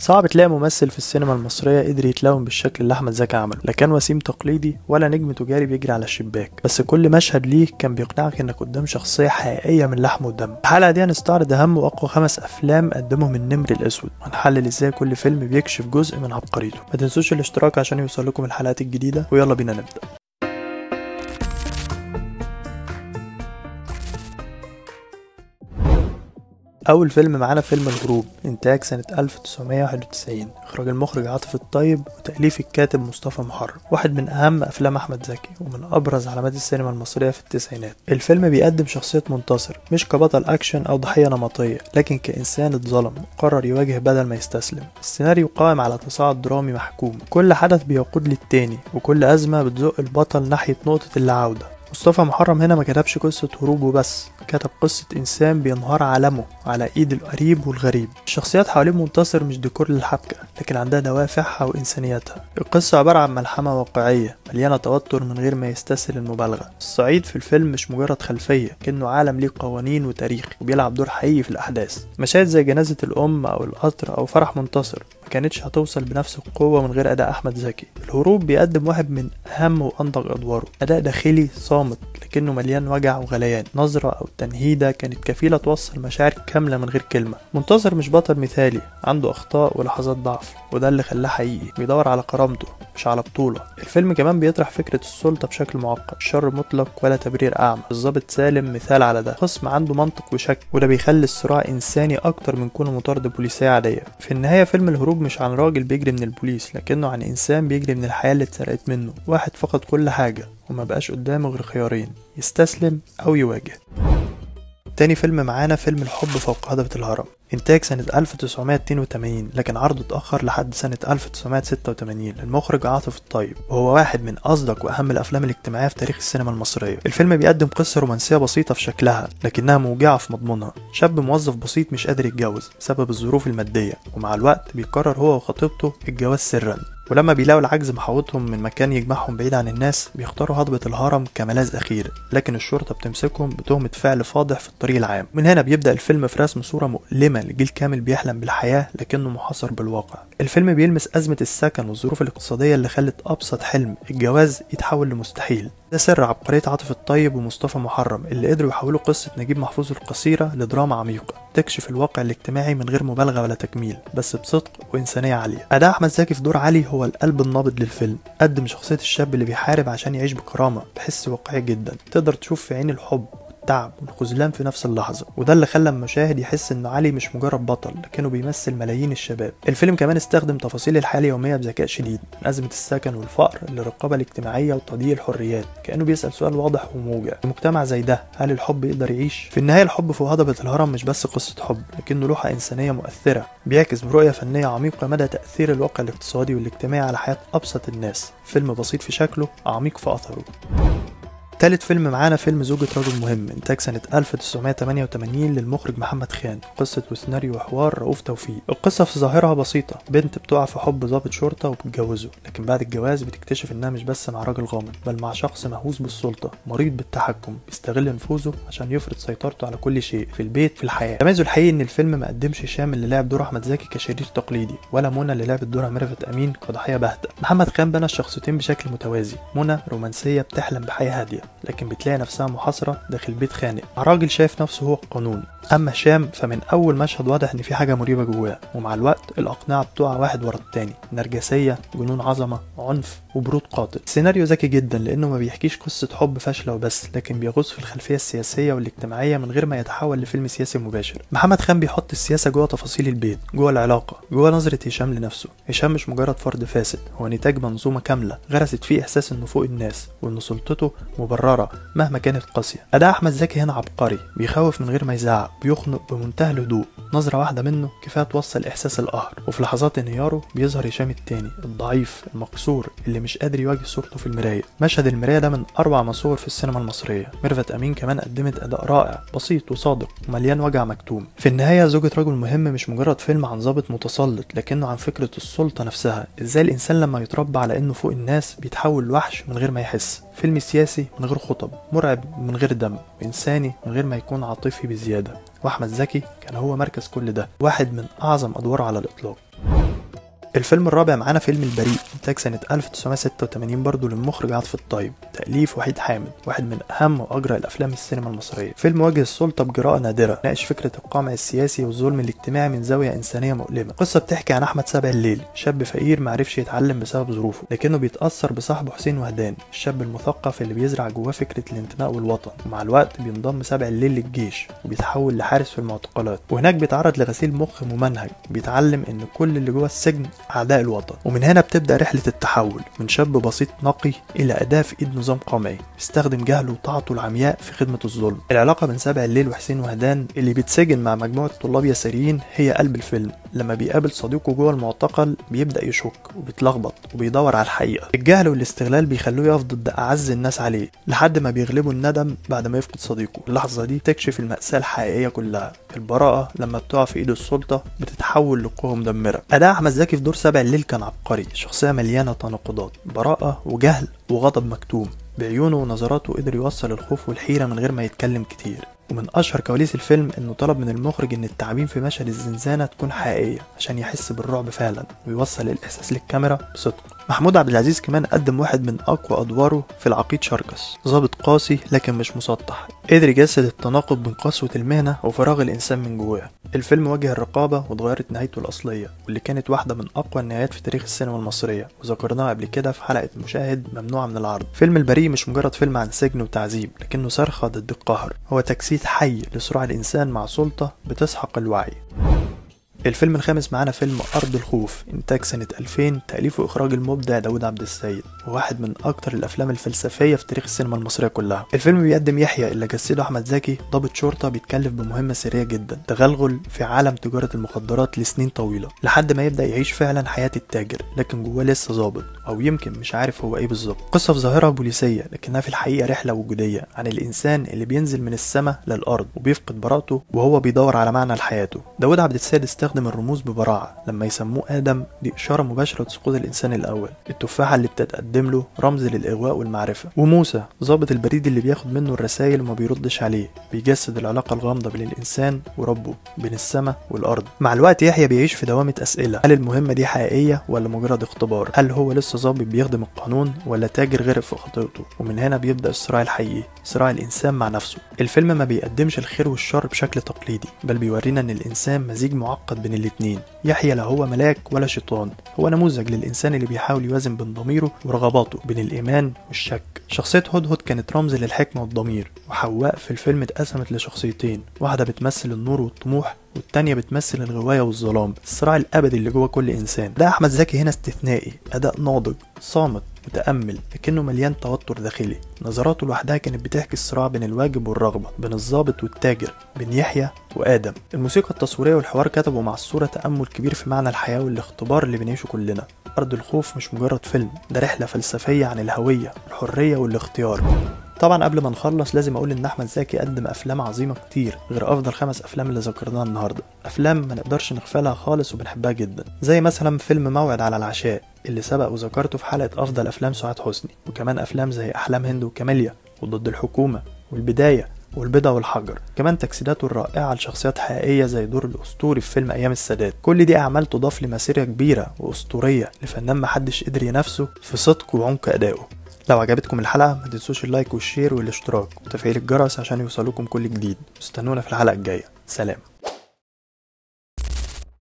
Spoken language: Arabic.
صعب تلاقي ممثل في السينما المصرية قدر يتلون بالشكل اللي أحمد زكي عمله، لا كان وسيم تقليدي ولا نجم تجاري بيجري على الشباك، بس كل مشهد ليه كان بيقنعك إنك قدام شخصية حقيقية من لحم ودم. الحلقة دي هنستعرض أهم وأقوى 5 أفلام قدمهم النمر الأسود، وهنحلل إزاي كل فيلم بيكشف جزء من عبقريته. ما تنسوش الاشتراك عشان يوصلكم الحلقات الجديدة، ويلا بينا نبدأ. أول فيلم معانا فيلم الهروب، إنتاج سنة 1991، إخراج المخرج عاطف الطيب وتأليف الكاتب مصطفى محرم، واحد من أهم أفلام أحمد زكي ومن أبرز علامات السينما المصرية في التسعينات. الفيلم بيقدم شخصية منتصر مش كبطل أكشن أو ضحية نمطية، لكن كإنسان اتظلم وقرر يواجه بدل ما يستسلم. السيناريو قائم على تصاعد درامي محكوم، كل حدث بيقود للتاني وكل أزمة بتزق البطل ناحية نقطة اللاعودة. مصطفى محرم هنا ما كتبش قصة هروب وبس، كتب قصة إنسان بينهار عالمه على إيد القريب والغريب. الشخصيات حوالين منتصر مش ديكور للحبكة، لكن عندها دوافعها وإنسانيتها. القصة عبارة عن ملحمة واقعية مليانة توتر من غير ما يستسهل المبالغة. الصعيد في الفيلم مش مجرد خلفية، كأنه عالم ليه قوانين وتاريخ وبيلعب دور حقيقي في الأحداث. مشاهد زي جنازة الأم أو القطر أو فرح منتصر ما كانتش هتوصل بنفس القوة من غير أداء أحمد زكي. الهروب بيقدم واحد من أهم وأنضج أدواره، أداء داخلي صامت لكنه مليان وجع وغليان. نظرة أو تنهيدة كانت كفيلة توصل مشاعر كاملة من غير كلمة. منتصر مش بطل مثالي، عنده أخطاء ولحظات ضعف، وده اللي خلاه حقيقي، بيدور على كرامته مش على بطولة. الفيلم كمان بيطرح فكرة السلطة بشكل معقد، شر مطلق ولا تبرير أعمى. الضابط سالم مثال على ده، خصم عنده منطق وشك، وده بيخلي الصراع إنساني أكتر من كونه مطاردة بوليسية عادية. في النهاية فيلم الهروب مش عن راجل بيجري من البوليس، لكنه عن إنسان بيجري من الحياة اللي اتسرقت منه، واحد فقد كل حاجة وما بقاش قدامه غير خيارين، يستسلم أو يواجه. تاني فيلم معانا فيلم الحب فوق هضبة الهرم، إنتاج سنة 1982، لكن عرضه اتأخر لحد سنة 1986. المخرج عاطف الطيب، وهو واحد من أصدق وأهم الأفلام الاجتماعية في تاريخ السينما المصرية. الفيلم بيقدم قصة رومانسية بسيطة في شكلها لكنها موجعة في مضمونها. شاب موظف بسيط مش قادر يتجوز بسبب الظروف المادية، ومع الوقت بيقرر هو وخطيبته الجواز سرا. ولما بيلاقوا العجز محاوطهم من مكان يجمعهم بعيد عن الناس، بيختاروا هضبة الهرم كملاذ أخير، لكن الشرطة بتمسكهم بتهمة فعل فاضح في الطريق العام. من هنا بيبدأ الفيلم في رسم صورة مؤلمة لجيل كامل بيحلم بالحياة لكنه محاصر بالواقع. الفيلم بيلمس أزمة السكن والظروف الاقتصادية اللي خلت أبسط حلم الجواز يتحول لمستحيل. ده سر عبقرية عاطف الطيب ومصطفى محرم، اللي قدروا يحولوا قصة نجيب محفوظ القصيرة لدراما عميقة تكشف الواقع الاجتماعي من غير مبالغة ولا تكميل، بس بصدق وإنسانية عالية. أداء أحمد زكي في دور علي هو القلب النابض للفيلم، قدم شخصية الشاب اللي بيحارب عشان يعيش بكرامة بحس واقعي جدا، تقدر تشوف في عين الحب التعب والخذلان في نفس اللحظة، وده اللي خلى المشاهد يحس ان علي مش مجرد بطل لكنه بيمثل ملايين الشباب. الفيلم كمان استخدم تفاصيل الحياة اليومية بذكاء شديد، من أزمة السكن والفقر للرقابة الاجتماعية وتضييع الحريات، كأنه بيسأل سؤال واضح وموجع، في مجتمع زي ده هل الحب يقدر يعيش؟ في النهاية الحب في هضبة الهرم مش بس قصة حب، لكنه لوحة إنسانية مؤثرة بيعكس برؤية فنية عميقة مدى تأثير الواقع الاقتصادي والاجتماعي على حياة أبسط الناس. فيلم بسيط في شكله، عميق في أثره. تالت فيلم معانا فيلم زوجة رجل مهم، إنتاج سنة 1988 للمخرج محمد خان، قصة وسيناريو وحوار رؤوف توفيق. القصة في ظاهرها بسيطة، بنت بتقع في حب ضابط شرطة وبتتجوزه، لكن بعد الجواز بتكتشف إنها مش بس مع راجل غامض، بل مع شخص مهووس بالسلطة، مريض بالتحكم، بيستغل نفوذه عشان يفرض سيطرته على كل شيء في البيت في الحياة. تميزه الحقيقي إن الفيلم ما قدمش هشام اللي لعب دور أحمد زكي كشرير تقليدي، ولا منى اللي لعبت دورها ميرفت أمين كضحية باهتة. محمد خان بنى الشخصيتين بشكل متوازي، منى رومانسية بتحلم بحياة هادية لكن بتلاقي نفسها محاصرة داخل بيت خانق، راجل شايف نفسه هو القانون. اما هشام فمن اول مشهد واضح ان في حاجة مريبة جواه، ومع الوقت الاقنعة بتقع واحد ورا التاني، نرجسية، جنون عظمة، عنف، وبرود قاتل. السيناريو ذكي جدا لانه ما بيحكيش قصة حب فاشلة وبس، لكن بيغوص في الخلفية السياسية والاجتماعية من غير ما يتحول لفيلم سياسي مباشر. محمد خان بيحط السياسة جوه تفاصيل البيت، جوه العلاقة، جوه نظرة هشام لنفسه. هشام مش مجرد فرد فاسد، هو نتاج منظومة كاملة غرست فيه احساس انه فوق الناس وان سلطته مبررة مهما كانت قاسية. أداء أحمد زكي هنا عبقري، بيخوف من غير ما يزعق، بيخنق بمنتهى الهدوء، نظرة واحدة منه كفاية توصل إحساس القهر. وفي لحظات انهياره بيظهر هشام التاني، الضعيف المكسور اللي مش قادر يواجه صورته في المراية. مشهد المراية ده من أروع ما صور في السينما المصرية. ميرفت أمين كمان قدمت أداء رائع، بسيط وصادق ومليان وجع مكتوم. في النهاية زوجة رجل مهم مش مجرد فيلم عن ضابط متسلط، لكنه عن فكرة السلطة نفسها، إزاي الإنسان لما يتربى على إنه فوق الناس بيتحول لوحش من غير ما يحس. فيلم سياسي من غير خطب، مرعب من غير دم، وإنساني من غير ما يكون عاطفي بزيادة. وأحمد زكي كان هو مركز كل ده، واحد من أعظم أدواره على الإطلاق. الفيلم الرابع معانا فيلم البريء، انتاج سنة 1986 برضه للمخرج عاطف الطيب، تأليف وحيد حامد، واحد من أهم وأجرى الأفلام السينما المصرية. فيلم واجه السلطة بجراءة نادرة، ناقش فكرة القمع السياسي والظلم الاجتماعي من زاوية إنسانية مؤلمة. قصة بتحكي عن أحمد سبع الليل، شاب فقير معرفش يتعلم بسبب ظروفه، لكنه بيتأثر بصاحبه حسين وهدان، الشاب المثقف اللي بيزرع جواه فكرة الانتماء والوطن. ومع الوقت بينضم سبع الليل للجيش وبيتحول لحارس في المعتقلات، وهناك بيتعرض لغسيل مخ ممنهج، بيتعلم إن كل اللي جوه السجن أعداء الوطن. ومن هنا بتبدأ رحلة التحول من شاب بسيط نقي إلى أداة في إيد نظام قمعي بيستخدم جهله وطاعته العمياء في خدمة الظلم. العلاقة بين سبع الليل وحسين وهدان اللي بيتسجن مع مجموعة طلاب يساريين هي قلب الفيلم. لما بيقابل صديقه جوه المعتقل بيبدأ يشك وبيتلخبط وبيدور على الحقيقة. الجهل والاستغلال بيخلوه يقف ضد أعز الناس عليه لحد ما بيغلبه الندم بعد ما يفقد صديقه. اللحظة دي تكشف المأساة الحقيقية كلها. البراءة لما بتقع في إيد السلطة بتتحول لقوة مدمرة. أداء أحمد زكي في دور سبع الليل كان عبقري، شخصية مليانة تناقضات، براءة وجهل وغضب مكتوم. بعيونه ونظراته قدر يوصل الخوف والحيرة من غير ما يتكلم كتير. ومن أشهر كواليس الفيلم إنه طلب من المخرج إن التعابين في مشهد الزنزانة تكون حقيقية عشان يحس بالرعب فعلا ويوصل الإحساس للكاميرا بصدق. محمود عبد العزيز كمان قدم واحد من أقوى أدواره في العقيد شركس، ضابط قاسي لكن مش مسطح، قدر يجسد التناقض بين قسوة المهنة وفراغ الإنسان من جواه. الفيلم واجه الرقابة واتغيرت نهايته الأصلية، واللي كانت واحدة من أقوى النهايات في تاريخ السينما المصرية، وذكرناها قبل كده في حلقة مشاهد ممنوعة من العرض. فيلم البريء مش مجرد فيلم عن سجن وتعذيب، لكنه صرخة ضد القهر، هو تجسيد حي لصراع الإنسان مع سلطة بتسحق الوعي. الفيلم الخامس معانا فيلم أرض الخوف، إنتاج سنة 2000، تأليف وإخراج المبدع داود عبد السيد، وواحد من أكتر الأفلام الفلسفية في تاريخ السينما المصرية كلها. الفيلم بيقدم يحيى اللي جسده أحمد زكي، ضابط شرطة بيتكلف بمهمة سرية جدا، تغلغل في عالم تجارة المخدرات لسنين طويلة، لحد ما يبدأ يعيش فعلا حياة التاجر، لكن جواه لسه ضابط، أو يمكن مش عارف هو إيه بالظبط. قصة في ظاهرة بوليسية، لكنها في الحقيقة رحلة وجودية عن الإنسان اللي بينزل من السماء للأرض وبيفقد براءته وهو بيدور على معنى لحياته. داود عبد السيد استخدم الرموز ببراعة، لما يسموه آدم دي إشارة مباشرة لسقوط الإنسان الأول، التفاحة اللي بتتقدم له رمز للإغواء والمعرفة، وموسى ضابط البريد اللي بياخد منه الرسائل وما بيردش عليه، بيجسد العلاقة الغامضة بين الإنسان وربه، بين السماء والأرض. مع الوقت يحيى بيعيش في دوامة أسئلة، هل المهمة دي حقيقية ولا مجرد اختبار؟ هل هو لسه ضابط بيخدم القانون ولا تاجر غرق في خطيئته؟ ومن هنا بيبدأ الصراع الحقيقي، صراع الإنسان مع نفسه. الفيلم ما بيقدمش الخير والشر بشكل تقليدي، بل بيورينا إن الإنسان مزيج معقد بين الاتنين. يحيى لا هو ملاك ولا شيطان، هو نموذج للإنسان اللي بيحاول يوازن بين ضميره ورغباته، بين الإيمان والشك. شخصية هدهد كانت رمز للحكمة والضمير، وحواء في الفيلم اتقسمت لشخصيتين، واحدة بتمثل النور والطموح، والتانية بتمثل الغواية والظلام، الصراع الأبدي اللي جوه كل إنسان. ده أحمد زكي هنا استثنائي، أداء ناضج صامت متأمل، لكنه مليان توتر داخلي. نظراته لوحدها كانت بتحكي الصراع بين الواجب والرغبة، بين الضابط والتاجر، بين يحيى وآدم. الموسيقى التصويرية والحوار كتبوا مع الصورة تأمل كبير في معنى الحياة والاختبار اللي بنعيشه كلنا. أرض الخوف مش مجرد فيلم، ده رحلة فلسفية عن الهوية والحرية والاختيار. طبعا قبل ما نخلص لازم اقول ان احمد زكي قدم افلام عظيمه كتير غير افضل 5 افلام اللي ذكرناها النهارده، افلام ما نقدرش نغفلها خالص وبنحبها جدا، زي مثلا فيلم موعد على العشاء اللي سبق وذكرته في حلقه افضل افلام سعاد حسني، وكمان افلام زي احلام هند وكاميليا وضد الحكومه والبدايه والبيضة والحجر، كمان تجسيداته الرائعة لشخصيات حقيقية زي دور الأسطوري في فيلم أيام السادات. كل دي أعمال تضاف لمسيرة كبيرة وأسطورية لفنان محدش قدر ينافسه في صدق وعمق أدائه. لو عجبتكم الحلقة ما تنسوش اللايك والشير والاشتراك وتفعيل الجرس عشان يوصلوكم كل جديد. استنونا في الحلقة الجاية، سلام.